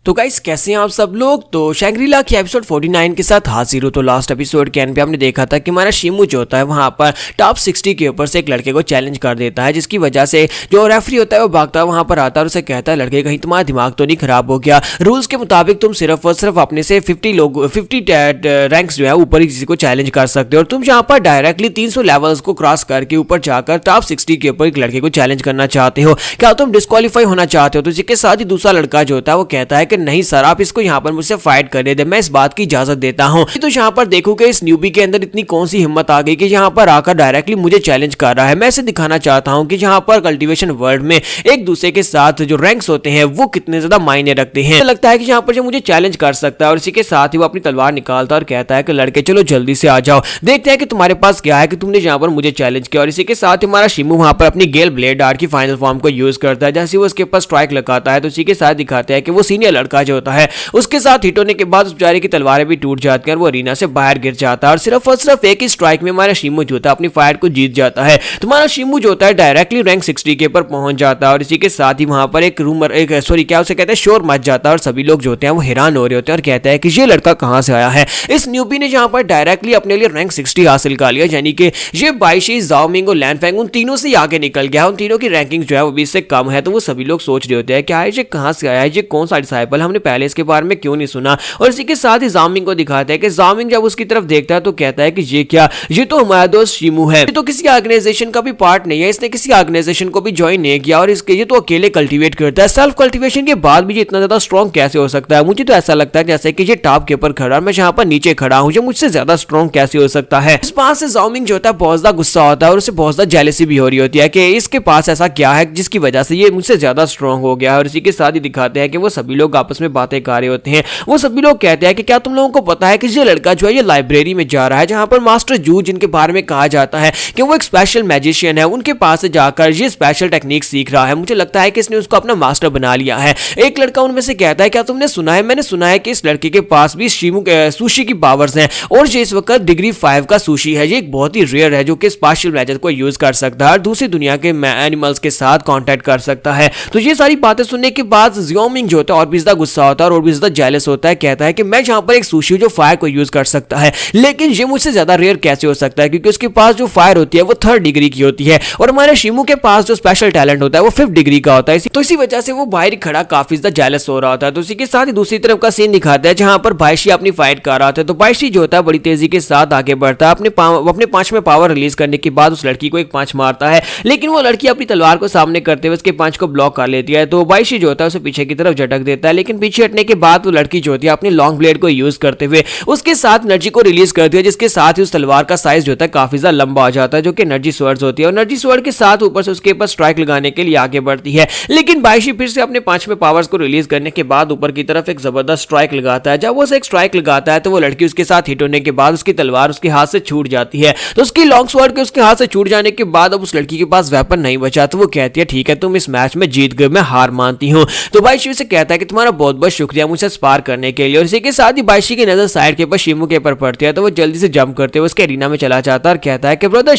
तो गाइस कैसे हैं आप सब लोग। तो शैंग्रीला की एपिसोड 49 के साथ हाजिर हो। तो लास्ट एपिसोड के एंड पे हमने देखा था कि हमारा शिमू जो होता है वहां पर टॉप 60 के ऊपर से एक लड़के को चैलेंज कर देता है, जिसकी वजह से जो रेफरी होता है वो भागता है वहां पर आता है और उसे कहता है लड़के कहीं तुम्हारा दिमाग तो नहीं खराब हो गया, रूल्स के मुताबिक तुम सिर्फ और सिर्फ अपने से 50 रैंक्स जो है ऊपर ही किसी को चैलेंज कर सकते हो और तुम यहाँ पर डायरेक्टली 300 लेवल्स को क्रॉस करके ऊपर जाकर टॉप 60 के ऊपर एक लड़के को चैलेंज करना चाहते हो, क्या तुम डिस्क्वालीफाई होना चाहते हो। तो इसके साथ ही दूसरा लड़का जो होता है वो कहता है कि नहीं सर, आप इसको यहाँ पर मुझसे फाइट करने दे, मैं इस बात की इजाजत देता हूँ। तो यहाँ पर देखो कि इस न्यूबी के अंदर इतनी कौन सी हिम्मत आ गई कि यहाँ पर आकर डायरेक्टली मुझे चैलेंज कर रहा है। मैं इसे दिखाना चाहता हूँ कि यहाँ पर कल्टीवेशन वर्ल्ड में एक दूसरे के साथ जो रैंक्स होते हैं वो कितने ज्यादा मायने रखते हैं। तो लगता है कि यहाँ पर जो मुझे चैलेंज कर सकता है और इसी के साथ ही वो अपनी तलवार निकालता है और कहता है कि लड़के चलो जल्दी से आ जाओ, देखते हैं कि तुम्हारे पास क्या है कि तुमने यहाँ पर मुझे चैलेंज किया। और इसी के साथ ही हमारा शिमू वहां पर अपनी गेल ब्लेड आर्ट की फाइनल फॉर्म को यूज करता है। जैसे वो उसके ऊपर स्ट्राइक लगाता है तो इसी के साथ दिखाते हैं कि वो सीनियर लड़का जो होता है उसके साथ हिट होने के बाद उस बेचारे की तलवारें भी टूट जाती हैं और वो अरीना से बाहर गिर जाता है और सिर्फ एक ही स्ट्राइक में हमारा शिमू जो होता है अपनी फाइट को जीत जाता है। तो हमारा शिमू जो होता है डायरेक्टली रैंक 60 के ऊपर पहुंच जाता है और इसी के साथ ही वहां पर एक क्या उसे कहते हैं शोर मच जाता है और सभी लोग जो होते हैं वो हैरान हो रहे होते हैं और कहते हैं कि ये लड़का कहां से आया है। इस न्यूबी ने जहां पर डायरेक्टली अपने लिए रैंक 60 हासिल कर लिया, यानी कि ये बाइशी, ज़ाओमिंग और लैनफेंग उन तीनों से आगे निकल गया, उन तीनों की रैंकिंग जो है वो 20 से कम है। तो वो सभी लोग सोच रहे होते हैं क्या है ये कहां से आया है, ये कौन सा डिसाइपल, हमने पहले इसके बारे में क्यों नहीं सुना। और इसी के साथ ही ज़ाओमिंग को दिखाते हैं कि ज़ाओमिंग जब उसकी तरफ देखता है तो कहता है कि ये क्या, ये तो हमारा दोस्त शिमू है, ये तो किसी ऑर्गेनाइजेशन का भी पार्ट नहीं है, इसने किसी ऑर्गेनाइजेशन को भी ज्वाइन नहीं किया और इसके ये तो अकेले कल्टीवेट करता है। सेल्फ कल्टीवेशन के बाद भी ये इतना ज्यादा स्ट्रॉन्ग कैसे हो सकता है। मुझे तो ऐसा लगता है जैसे कि ये टॉप के ऊपर खड़ा, मैं यहाँ पर नीचे खड़ा हूँ, ये मुझसे ज्यादा स्ट्रॉन्ग कैसे हो सकता है। इस बात से ज़ाओमिंग जो होता है बहुत ज्यादा गुस्सा होता है और उसे बहुत ज्यादा जेलसी भी हो रही होती है कि इसके पास ऐसा क्या है जिसकी वजह से ये मुझसे ज्यादा स्ट्रॉन्ग हो गया है। और इसी के साथ ही दिखाते हैं कि वो सभी लोग आपस में बातें कर रहे होते हैं। वो सभी लोग कहते हैं कि क्या तुम लोगों को पता है कि ये लड़का जो है ये लाइब्रेरी में जा रहा है जहां पर मास्टर जू, जिनके बारे में कहा जाता है कि वो एक स्पेशल मैजिशियन है, उनके पास से जाकर ये स्पेशल टेक्निक सीख रहा है। मुझे लगता है कि इसने उसको अपना मास्टर बना लिया है। एक लड़का उनमें से कहता है क्या तुमने सुना है, मैंने सुना है कि इस लड़के के पास भी सुशी की पावर्स हैं और ये इस वक्त डिग्री 5 का सुशी है, ये एक बहुत ही रेयर है जो कि स्पेशल मैजिक को यूज कर सकता है और दूसरी दुनिया के एनिमल्स के साथ कांटेक्ट कर सकता है। तो ये सारी बातें सुनने के बाद ज़ाओमिंग जो होता है और भी ज्यादा गुस्सा होता है और भी ज्यादा जेलस होता है, कहता है कि मैं यहाँ पर एक सुशी जो फायर को यूज कर सकता है, लेकिन ये मुझसे ज्यादा रेयर कैसे हो सकता है क्योंकि उसके पास जो फायर होती है वो 3rd डिग्री की होती है और हमारे शिमू के पास जो स्पेशल टैलेंट होता है वो 5th डिग्री का होता है। तो इसी वजह से वो बाहर खड़ा काफी ज्यादा जेलस हो रहा होता है। तो इसी के साथ ही दूसरी तरफ का सीन दिखाता है जहां पर बाइशी अपनी फाइट कर रहा था। तो बाइशी जो होता है बड़ी तेजी के साथ आगे बढ़ता है, अपने 5 में पावर रिलीज करने के बाद उस लड़की को एक पंच मारता है, लेकिन वो लड़की अपनी तलवार को सामने करते हुए उसके पंच को ब्लॉक कर लेती है। तो बाइशी जो होता है उसे पीछे की तरफ झटक देता है, लेकिन पीछे हटने के बाद वो लड़की जो होती है अपनी लॉन्ग ब्लेड को यूज करते हुए उसके साथ एनर्जी को रिलीज करती है, जिसके साथ ही उस तलवार का साइज जो होता है काफी ज्यादा लंबा हो जाता है जो कि एनर्जी स्वर्ड्स होती है और एनर्जी स्वर्ड के साथ ऊपर से उसके ऊपर स्ट्राइक लगाने के लिए आगे बढ़ती है। लेकिन बाइशी फिर से अपने 5 में पावर्स को रिलीज करने के बाद ऊपर की तरफ एक जबरदस्त स्ट्राइक लगाता है। जब वो एक स्ट्राइक लगाता है तो वो लड़की उसके साथ हिट होने के बाद उसकी तलवार उसके हाथ से छूट जाती है। तो उसकी लॉन्ग स्वॉर्ड के उसके हाथ से छूट जाने के बाद अब उस लड़की के पास वेपन नहीं बचा, तो वो कहती है ठीक है तुम इस मैच में जीत गए, मैं हार मानती हूँ। तो बाइशी से कहता है कि तुम्हारा बहुत बहुत शुक्रिया मुझसे स्पार करने के लिए। और इसी के साथ ही बाइशी की नजर साइड के ऊपर शिमू के ऊपर पड़ती है तो वो जल्दी से जंप करते हुए उसके एरिना में चला जाता है और कहता है कि ब्रदर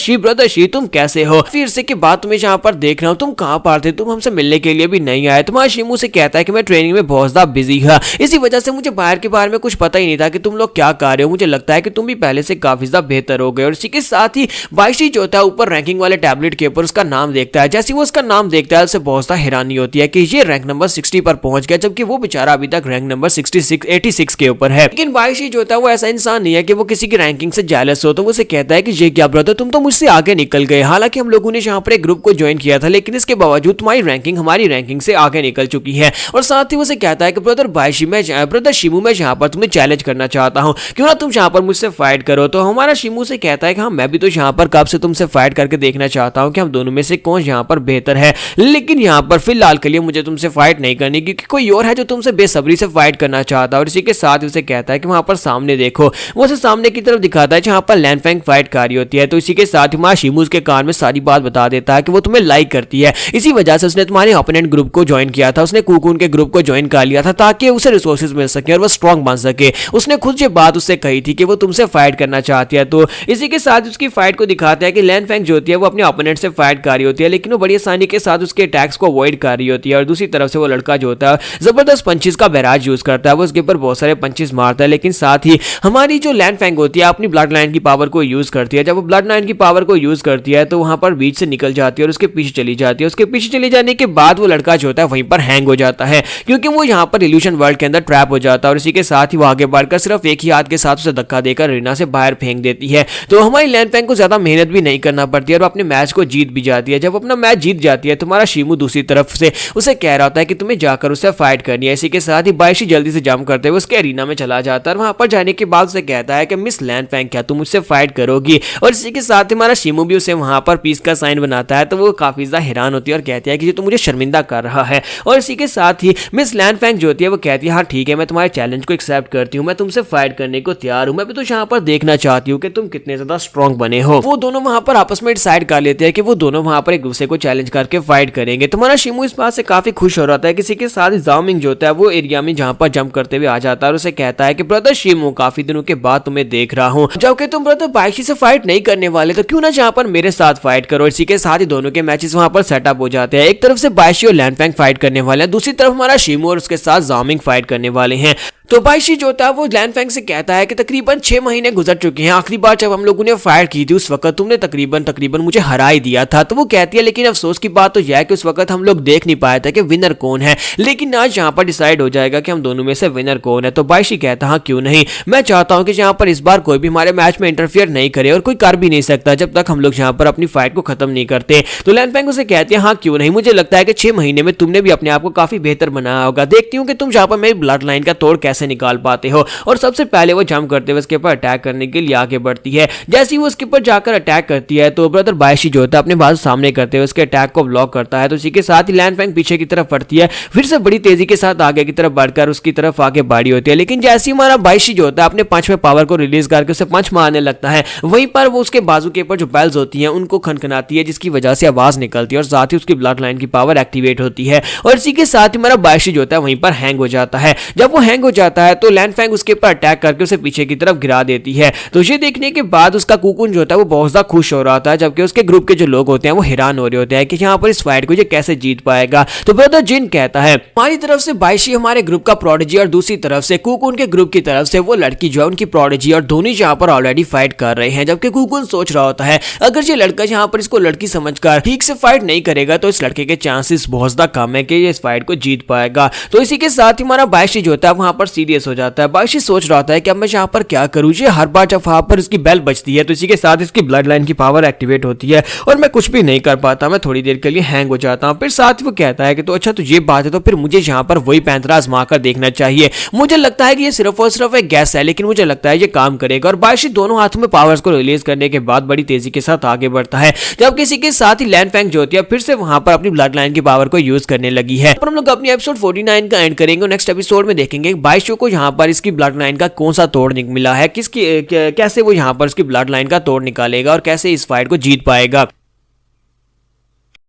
शी तुम कैसे हो, फिर से के बाद तुम्हें यहाँ पर देख रहा हूँ, तुम कहाँ पर थे, तुम हमसे मिलने के लिए भी नहीं आए। तुम्हारा शिमू से कहता है कि मैं ट्रेनिंग में बहुत ज्यादा बिजी था, इसी वजह से मुझे बाहर के बारे में कुछ पता ही नहीं था कि तुम लोग क्या कर रहे हो, मुझे लगता है कि तुम भी पहले से काफी ज्यादा बेहतर हो गए। और इसी के साथ ही बाइशी जो होता है ऊपर रैंकिंग वाले टैबलेट के ऊपर उसका नाम देखता है। जैसे वो उसका नाम देखता है उसे बहुत ज्यादा हैरानी होती है कि ये रैंक नंबर 60 पर पहुंच गया, जबकि वो बेचारा अभी तक रैंक नंबर 86 के ऊपर है। लेकिन बाइशी जो होता है वो ऐसा इंसान नहीं है कि वो किसी की रैंकिंग से जेलस हो, तो वो उसे कहता है कि ये क्या ब्रदर, तुम तो मुझसे आगे निकल गए, हालांकि हम लोगों ने यहाँ पर एक ग्रुप को ज्वाइन किया था लेकिन इसके बावजूद तुम्हारी रैंकिंग हमारी रैंकिंग से आगे निकल चुकी है। और साथ ही वो उसे कहता है कि ब्रदर शिमू मैं यहाँ पर तुम्हें चैलेंज करना चाहता हूँ, क्यों ना तुम यहाँ पर मुझसे फाइट करो। तो हमारा शिमू से कहता है कि हाँ मैं भी तो यहाँ पर कब से तुमसे फाइट करके देखना चाहता हूँ कि हम दोनों में से कौन यहाँ पर बेहतर है, लेकिन यहाँ पर फिलहाल के लिए मुझे तुमसे फाइट नहीं करनी क्योंकि कोई और है जो तुमसे बेसब्री से फाइट करना चाहता है। और इसी के साथ ही उसे कहता है कि वहां पर सामने देखो, वो उसे सामने की तरफ दिखाता है जहां पर लैनफेंग फाइट कर रही होती है। तो इसी के साथ ही हमारा शिमू उसके कान में सारी बात बता देता है कि वो तुम्हें लाइक करती है, इसी वजह से उसने तुम्हारे ओपोनेंट ग्रुप को ज्वाइन किया था, उसने कुकून के ग्रुप को ज्वाइन कर लिया था ताकि उसे रिसोर्सेज मिल सके और वो स्ट्रॉन्ग बन सके। उसने खुद ये बात उससे कही थी कि वो तुमसे फाइट करना चाहती है। तो इसी के साथ उसकी फाइट को दिखाता है कि लैनफेंग जो होती है वो अपने ओपोनेंट से फाइट कर रही होती है, लेकिन वो बड़ी आसानी के साथ उसके अटैक्स को अवॉइड कर रही होती है। और दूसरी तरफ से वो लड़का जो होता है जबरदस्त जबरदस्त पंचेस का बैराज यूज करता है, वो उसके ऊपर बहुत सारे पंचेस मारता है, लेकिन साथ ही हमारी जो लैंड फैंग होती है अपनी ब्लड लाइन की पावर को यूज करती है। जब वो ब्लड लाइन की पावर को यूज करती है तो वहां पर बीच से निकल जाती है और उसके पीछे चली जाती है। उसके पीछे चले जाने के बाद वो लड़का जो होता है वहीं पर हैंग हो जाता है, क्योंकि वो यहाँ पर इल्यूशन वर्ल्ड के अंदर ट्रैप हो जाता है। और इसी के साथ ही वो आगे बढ़कर सिर्फ एक ही हाथ के साथ उसे धक्का देकर रीना से बाहर फेंक देती है। तो हमारी लैंड फैंग को ज्यादा मेहनत भी नहीं करना पड़ती है और अपने मैच को जीत भी जाती है। जब अपना मैच जीत जाती है तो हमारा शिमू दूसरी तरफ से उसे कह रहा होता है कि तुम्हें जाकर उससे फाइट करनी है। इसी के साथ ही बाइशी जल्दी से जंप करते हुए उसके एरिना में चला जाता है। वहां पर जाने के बाद उसे कहता है कि मिस लैंड फैंग क्या तुम मुझसे फाइट करोगी? और इसी के साथ ही हमारा शिमू भी उसे वहां पर पीस का साइन बनाता है। तो वो काफी ज्यादा हैरान होती है और कहती है कि ये तो मुझे शर्मिंदा कर रहा है। और इसी के साथ ही मिस लैंड फैंग जो होती है वो कहती है हाँ ठीक है, मैं तुम्हारे चैलेंज को एक्सेप्ट करती हूँ, मैं तुमसे फाइट करने को तैयार हूँ, मैं भी तो यहाँ पर देखना चाहती हूँ कि तुम कितने ज्यादा स्ट्रॉन्ग बने हो। वो दोनों वहां पर आपस में डिसाइड कर लेते हैं कि वो दोनों वहां पर एक दूसरे को चैलेंज करके फाइट करेंगे। तुम्हारा शिमू इस बात से काफी खुश हो रहा है। किसी के साथ जाओ मिंग जो होता है वो एरिया में जहां पर जंप करते हुए आ जाता है और उसे कहता है कि ब्रदर शिमू काफी दिनों के बाद तुम्हें देख रहा हूँ, जबकि तुम ब्रदर बाइशी से फाइट नहीं करने वाले तो क्यों ना जहां पर मेरे साथ फाइट करो। इसी के साथ ही दोनों के मैचेस वहां पर सेटअप हो जाते हैं। एक तरफ से बाइशी और लैंड फैंग फाइट करने वाले हैं, दूसरी तरफ हमारा शिमू और उसके साथ जामिंग फाइट करने वाले हैं। तो बाइशी जो था वो लैंड फैंग से कहता है कि तकरीबन 6 महीने गुजर चुके हैं, आखिरी बार जब हम लोगों ने फाइट की थी उस वक्त तुमने तकरीबन मुझे हरा ही दिया था। तो वो कहती है लेकिन अफसोस की बात तो यह है कि उस वक्त हम लोग देख नहीं पाए थे कि विनर कौन है, लेकिन आज यहाँ पर डिसाइड हो जाएगा कि हम दोनों में से विनर कौन है। तो बाइशी कहता हाँ क्यों नहीं, मैं चाहता हूँ कि यहाँ पर इस बार कोई भी हमारे मैच में इंटरफियर नहीं करे और कोई कर भी नहीं सकता जब तक हम लोग यहाँ पर अपनी फाइट को खत्म नहीं करते। तो लैंड फैंग उसे कहती है हाँ क्यों नहीं, मुझे लगता है कि 6 महीने में तुमने भी अपने आप को काफी बेहतर बनाया होगा, देखती हूँ कि तुम यहाँ पर मेरी ब्लड लाइन का तोड़ कैसे निकाल पाते हो। और सबसे पहले वो जंप करते हुए उसके ऊपर अटैक करने के लिए आगे बढ़ती है। जैसे ही वो उसके ऊपर जाकर अटैक करती है तो ब्रदर बाइशी जो होता है अपने बाजू सामने करते हुए उसके अटैक को ब्लॉक करता है। तो इसी के साथ ही लैंड फैंग पीछे की तरफ बढ़ती है, फिर से बड़ी तेजी के साथ आगे की तरफ बढ़कर उसकी तरफ आगे बढ़ी होती है। लेकिन जैसे ही हमारा बाइशी जो होता है अपने पांचवें पावर को रिलीज करके उसे पंच मारने लगता है, वहीं पर वो उसके बाजू के ऊपर जो बेल्स होती हैं उनको खनखनाती है, जिसकी वजह से आवाज निकलती है और साथ ही उसकी ब्लड लाइन की पावर एक्टिवेट होती है। और इसी के साथ ही हमारा बाइशी जो होता है वहीं पर हैंग हो जाता है। जब वो हैंग हो जाता है तो लैंड फैंग उसके अटैक करके उसे पीछे की तरफ गिरा देती है। तो ये देखने के बाद उसका कुकुन जो होता है वो बहुत ज्यादा खुश हो रहा था, जबकि उसके ग्रुप के जो लोग होते हैं वो हैरान हो रहे होते हैं कि यहाँ पर इस फाइट को ये कैसे जीत पाएगा। तो ब्रदर जिन कहता है हमारी तरफ से बाइशी हमारे ग्रुप का प्रोडिजी और दूसरी तरफ से कुकुन के ग्रुप की तरफ से वो लड़की जो है उनकी प्रोडिजी, और दोनों यहाँ पर ऑलरेडी फाइट कर रहे हैं। जबकि कुकुन सोच रहा होता है अगर ये लड़का यहाँ पर इसको लड़की समझकर ठीक से फाइट नहीं करेगा तो इस लड़के के चांसेस बहुत ज्यादा कम है कि ये इस फाइट को जीत पाएगा। तो इसी के साथ ही हमारा बाइशी जो होता है वहां पर सीरियस हो जाता है। बाइशी सोच रहा है कि अब मैं यहाँ पर क्या करूँ, ये हर बार जब वहां पर इसकी बेल बजती है तो इसी के साथ इसकी ब्लड लाइन की पावर एक्टिवेट होती है और मैं कुछ भी नहीं कर पाता, मैं थोड़ी देर के लिए हैंग हो जाता हूँ। फिर साथ वो कहता है कि तो अच्छा तो ये बात है, तो फिर मुझे यहाँ पर वही पैंतरा आजमा कर देखना चाहिए। मुझे लगता है कि ये सिर्फ और सिर्फ एक गैस है, लेकिन मुझे लगता है ये काम करेगा। और बाइशी दोनों हाथों में पावर्स को रिलीज करने के बाद बड़ी तेजी के साथ आगे बढ़ता है, जब किसी के साथ ही लैंड फैंग जो होती है फिर से वहां पर अपनी ब्लड लाइन की पावर को यूज करने लगी है। और हम लोग अपनी एपिसोड 49 का एंड करेंगे। नेक्स्ट एपिसोड में देखेंगे बाइशी को यहाँ पर इसकी ब्लड लाइन का कौन सा तोड़ मिला है, किसकी कैसे वो यहाँ पर उसकी ब्लड लाइन का तोड़ निकालेगा और कैसे इस फाइट को जीत पाएगा।